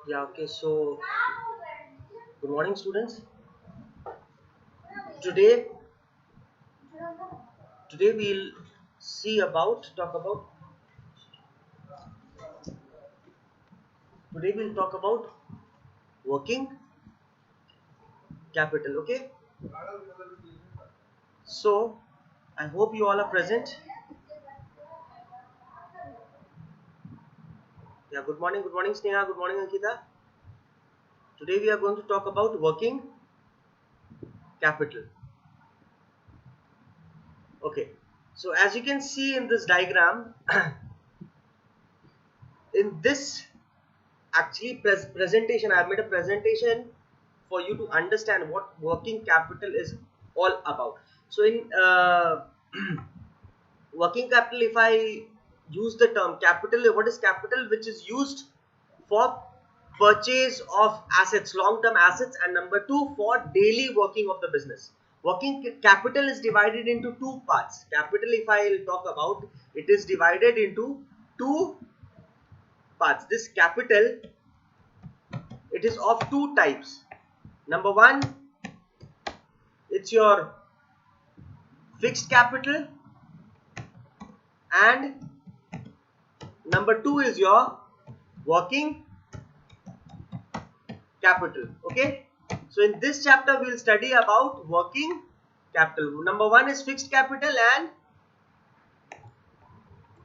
Yeah, okay, so good morning, students. Today, today we'll talk about, today we'll talk about working capital, okay? So, I hope you all are present. Yeah, good morning, Sneha, good morning, Ankita. Today we are going to talk about working capital, okay? So, as you can see in this diagram, in this actually presentation, I have made a presentation for you to understand what working capital is all about. So in working capital, if I use the term capital, what is capital? Which is used for purchase of assets, long term assets, and number two, for daily working of the business. Working capital is divided into two parts. Capital, if I talk about, it is divided into two parts. This capital, it is of two types. Number one, it's your fixed capital, and number two is your working capital. Okay, so in this chapter we'll study about working capital. Number one is fixed capital and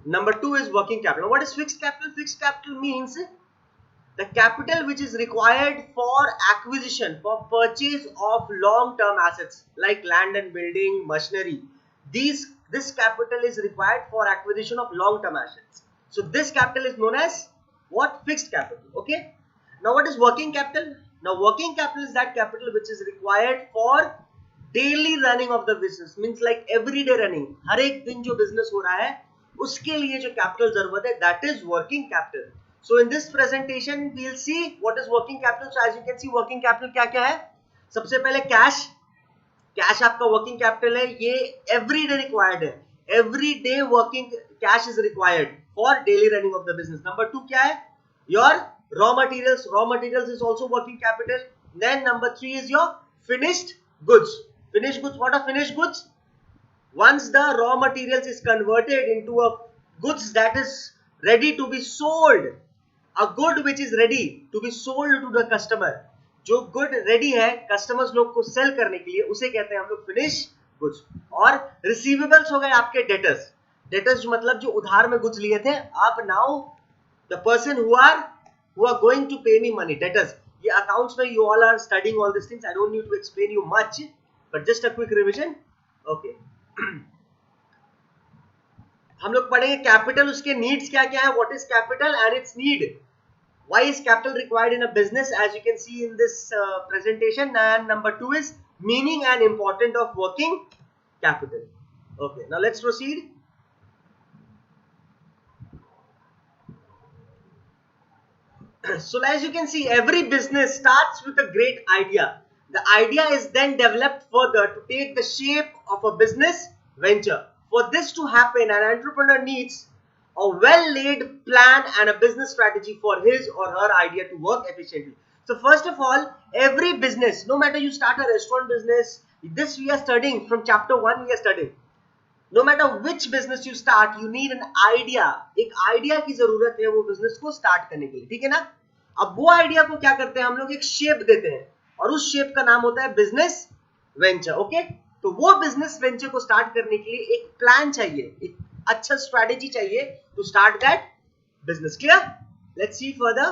number two is working capital. What is fixed capital? Fixed capital means the capital which is required for acquisition, for purchase of long-term assets like land and building, machinery. This capital is required for acquisition of long-term assets. So this capital is known as what? Fixed capital. Okay. Now what is working capital? Now working capital is that capital which is required for daily running of the business. Means like everyday running. हर एक दिन जो business हो रहा है उसके लिए जो capital जरूरत है, that is working capital. So in this presentation we'll see what is working capital. So as you can see, working capital क्या क्या है? सबसे पहले कैश आपका वर्किंग कैपिटल है. ये एवरीडे रिक्वायर्ड है. Everyday working cash is required for daily running of the business. Number two क्या है? Your raw materials is also working capital. Then number three is your finished goods. What are finished goods? Once the raw materials is converted into a goods that is ready to be sold, a good which is ready to be sold to the customer, जो good ready है customers लोग को cell करने के लिए, उसे कहते हैं हम लोग फिनिश गुड्स. और रिसीवेबल्स हो गए आपके डेटर्स मतलब जो उधार में गुड्स लिए थे. आप now the person who are going to pay me money, debtors. ये अकाउंट्स में you all are studying all this things. I don't need to explain you much, but just a quick revision. Okay, हम लोग पढ़ेंगे capital, उसके needs क्या क्या है, what is capital and its need. Why is capital required in a business, as you can see in this presentation. And number two is meaning and importance of working capital. Okay, now let's proceed. So as you can see, every business starts with a great idea. The idea is then developed further to take the shape of a business venture. For this to happen, an entrepreneur needs a well-laid plan and a business strategy for his or her idea to work efficiently. So first of all, every business, no matter you start a restaurant business, this we are studying from chapter 1, we are studying. No matter which business you start, you need an idea. एक idea की जरूरत है वो business को start करने के लिए, ठीक है ना. अब वो idea को क्या करते हैं हम लोग, एक shape देते हैं और उस shape का नाम होता है business venture. ओके, तो वो business venture को start करने के लिए एक plan चाहिए, एक अच्छा strategy चाहिए to start that business. Clear? Let's see further.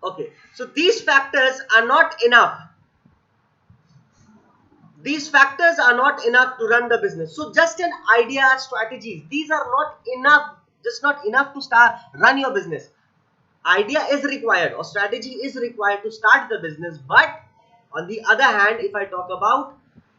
Okay, so these factors are not enough. These factors are not enough to run the business. So just an idea, strategies, these are not enough, just not enough to start run your business. Idea is required or strategy is required to start the business, but on the other hand, if I talk about,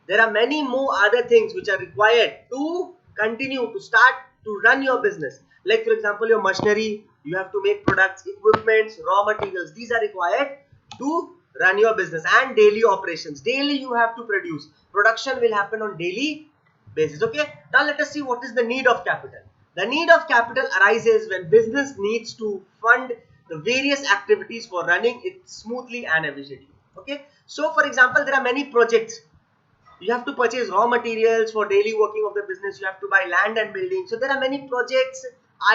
there are many more other things which are required to continue to start to run your business. Like for example, your machinery, you have to make products, equipments, raw materials. These are required to run your business, and daily operations. Daily you have to produce. Production will happen on daily basis. Okay, now let us see what is the need of capital. The need of capital arises when business needs to fund the various activities for running it smoothly and efficiently. Okay, so for example, there are many projects. You have to purchase raw materials for daily working of the business. You have to buy land and building. So there are many projects,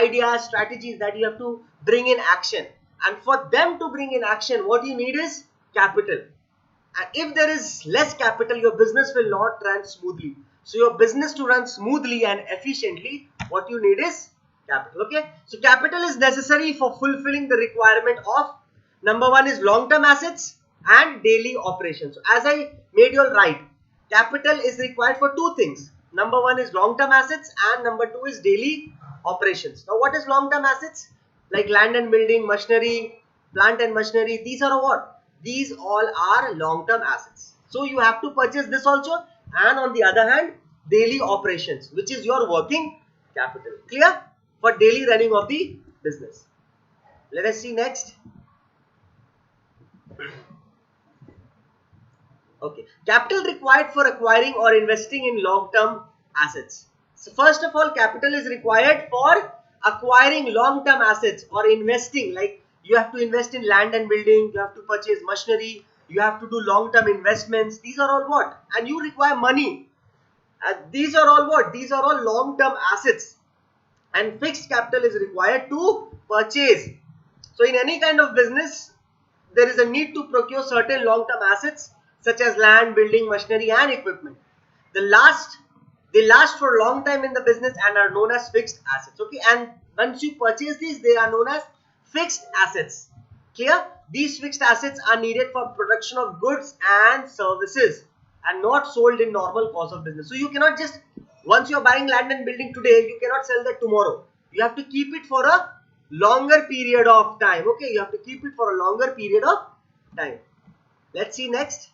ideas, strategies that you have to bring in action. And for them to bring in action, what you need is capital. And if there is less capital, your business will not run smoothly. So your business to run smoothly and efficiently, what you need is capital. Okay, so capital is necessary for fulfilling the requirement of, number one is long-term assets and daily operations. So as I made you all right, capital is required for two things. Number one is long-term assets and number two is daily operations. Now what is long-term assets? Like land and building, machinery, plant and machinery. These are what? These all are long-term assets. So you have to purchase this also, and on the other hand, daily operations, which is your working capital. Clear? For daily running of the business. Let us see next. Okay, capital required for acquiring or investing in long-term assets. So first of all, capital is required for acquiring long-term assets or investing. Like you have to invest in land and building, you have to purchase machinery, you have to do long-term investments. These are all what? And you require money. These are all what? These are all long-term assets. And fixed capital is required to purchase. So in any kind of business, there is a need to procure certain long-term assets such as land, building, machinery and equipment. They last for a long time in the business and are known as fixed assets. Okay, and once you purchase these, they are known as fixed assets. Clear? These fixed assets are needed for production of goods and services and not sold in normal course of business. So you cannot just, once you are buying land and building today, you cannot sell that tomorrow. You have to keep it for a longer period of time. Okay, you have to keep it for a longer period of time. Let's see next.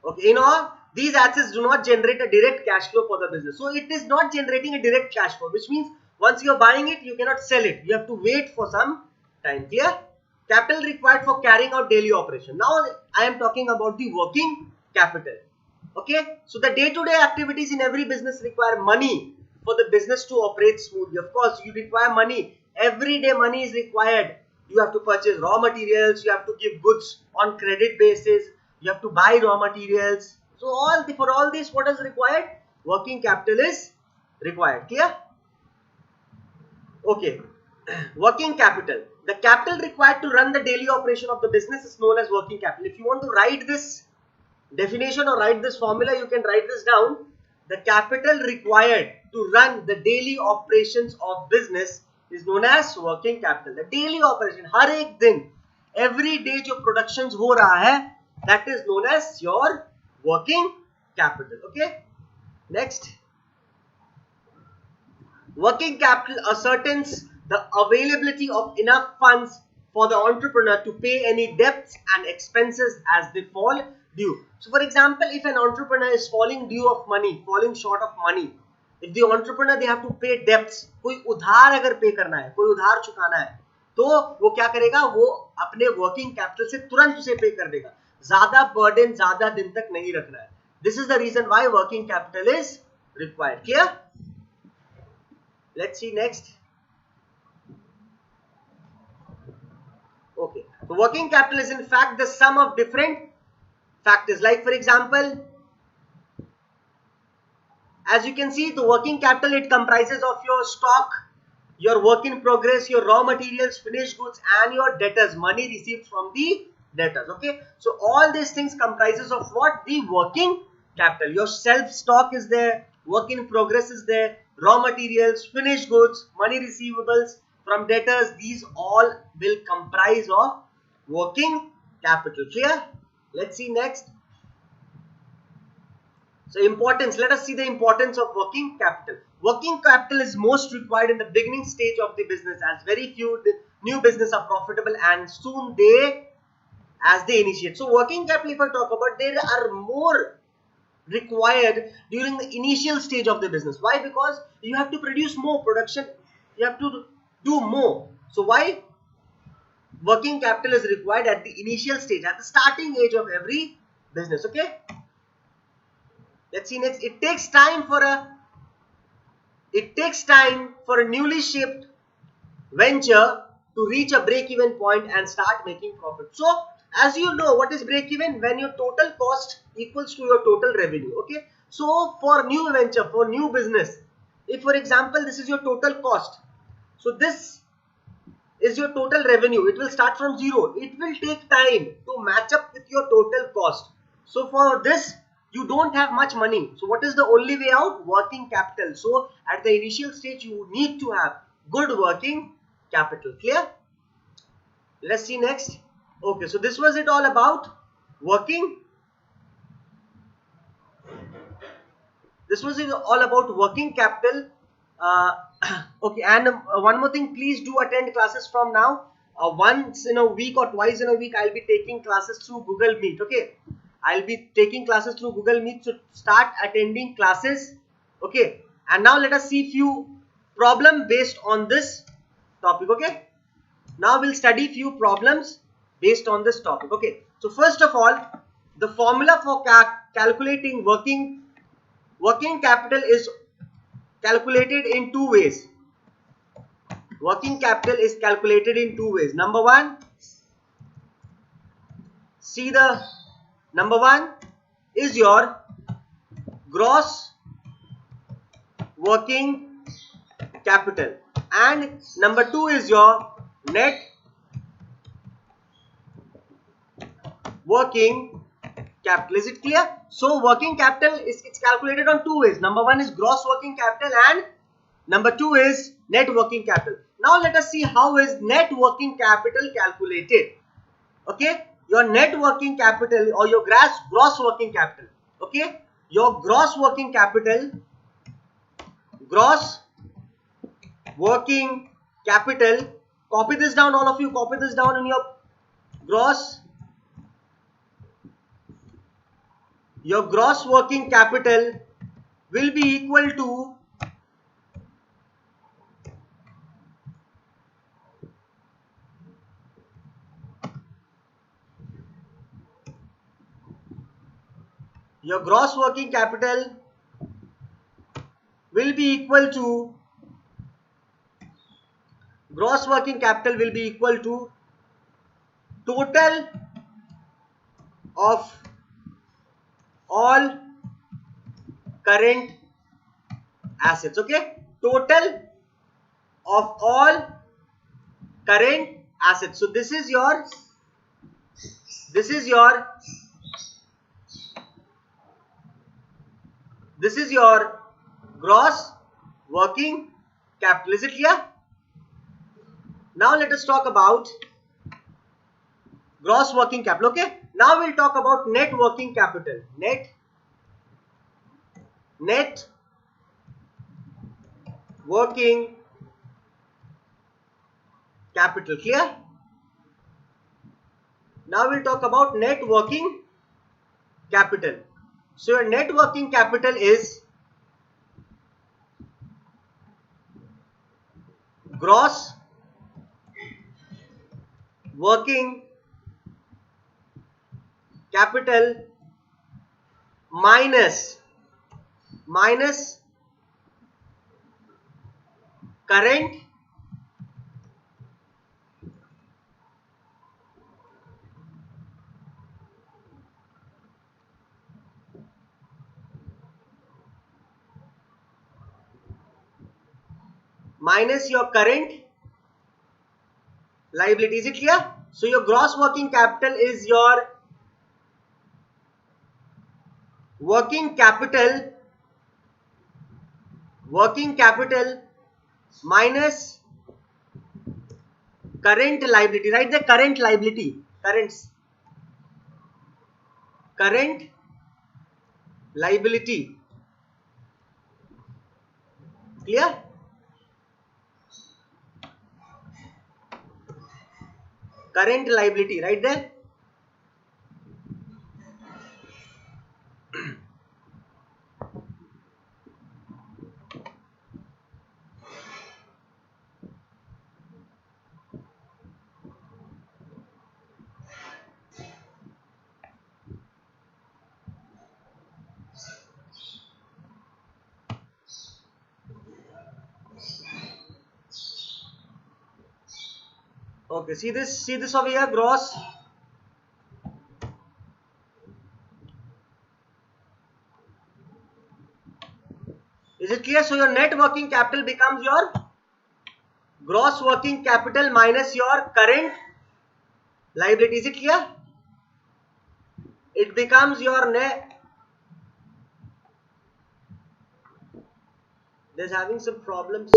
Okay, in all, these assets do not generate a direct cash flow for the business. So it is not generating a direct cash flow, which means once you are buying it, you cannot sell it. You have to wait for some time. Clear? Capital required for carrying out daily operation. Now I am talking about the working capital. Okay, so the day-to-day activities in every business require money for the business to operate smoothly. Of course, you require money. Every day money is required. You have to purchase raw materials. You have to give goods on credit basis. You have to buy raw materials. So for all this, what is required? Working capital is required. Clear? Okay. Working capital. The capital required to run the daily operation of the business is known as working capital. If you want to write this definition or write this formula, you can write this down. The capital required to run the daily operations of business is known as working capital. The daily operation, हर एक दिन, every day जो productions हो रहा है, that is known as your working capital. Okay. Next. Working capital ascertains the availability of enough funds for the entrepreneur to pay any debts and expenses as they fall due. So for example, if an entrepreneur is falling due of money, falling short of money, if the entrepreneur they have to pay debts, कोई उधार अगर पे करना है, कोई उधार चुकाना है, तो वो क्या करेगा? वो अपने वर्किंग कैपिटल से तुरंत उसे पे कर देगा. ज्यादा बर्डन ज्यादा दिन तक नहीं रखना है. This is the reason why working capital is required. Clear? Let's see next. Okay, so working capital is in fact the sum of different factors. Like for example, as you can see, the working capital, it comprises of your stock, your work in progress, your raw materials, finished goods and your debtors, money received from the debtors. Okay, so all these things comprises of what? The working capital. Your self stock is there, work in progress is there, raw materials, finished goods, money receivables from debtors, these all will comprise of working capital. Clear? Let's see next. So importance, let us see the importance of working capital. Working capital is most required in the beginning stage of the business, as very few new business are profitable and soon as they initiate. So working capital, if I talk about, there are more required during the initial stage of the business. Why? Because you have to produce more production, you have to do more. So why working capital is required at the initial stage, at the starting age of every business. Okay, Let's see next. It takes time for a newly shaped venture to reach a break-even point and start making profit. So, as you know, what is break-even? When your total cost equals to your total revenue. Okay. So, for new venture, for new business, if for example this is your total cost, so this is your total revenue. It will start from zero. It will take time to match up with your total cost. So for this, you don't have much money. So what is the only way out? Working capital. So at the initial stage, you need to have good working capital. Clear? Let's see next. Okay, so this was it all about working. This was it all about working capital. Uh, okay, and one more thing, please do attend classes from now. Once in a week or twice in a week, I'll be taking classes through Google Meet. Okay, I'll be taking classes through Google Meet. So start attending classes. Okay, and now let us see few problem based on this topic. Okay, now we'll study few problems based on this topic. Okay, so first of all, the formula for calculating working capital is calculated in two ways. Working capital is calculated in two ways. Number one is your gross working capital, and number two is your net working capital. Is it clear? So working capital it's calculated on two ways. Number one is gross working capital and number two is net working capital. Now let us see how is net working capital calculated. Okay, your net working capital or your gross working capital. Okay, your gross working capital, gross working capital. Copy this down, all of you. Copy this down in your gross working capital will be equal to total of all current assets. Okay, total of all current assets. So this is your gross working capital. Is it clear? Now let us talk about gross working capital. Okay, now we'll talk about net working capital. Net working capital. Clear? Now we'll talk about net working capital. So your net working capital is gross working capital minus current your current liability. Is it clear? So your gross working capital is your working capital minus current liability. Right? The current liability. Current liability. Clear? Current liability, right there. Okay, see this over here, gross. Is it clear? So your net working capital becomes your gross working capital minus your current liability. Is it clear? It becomes your net. There's having some problems.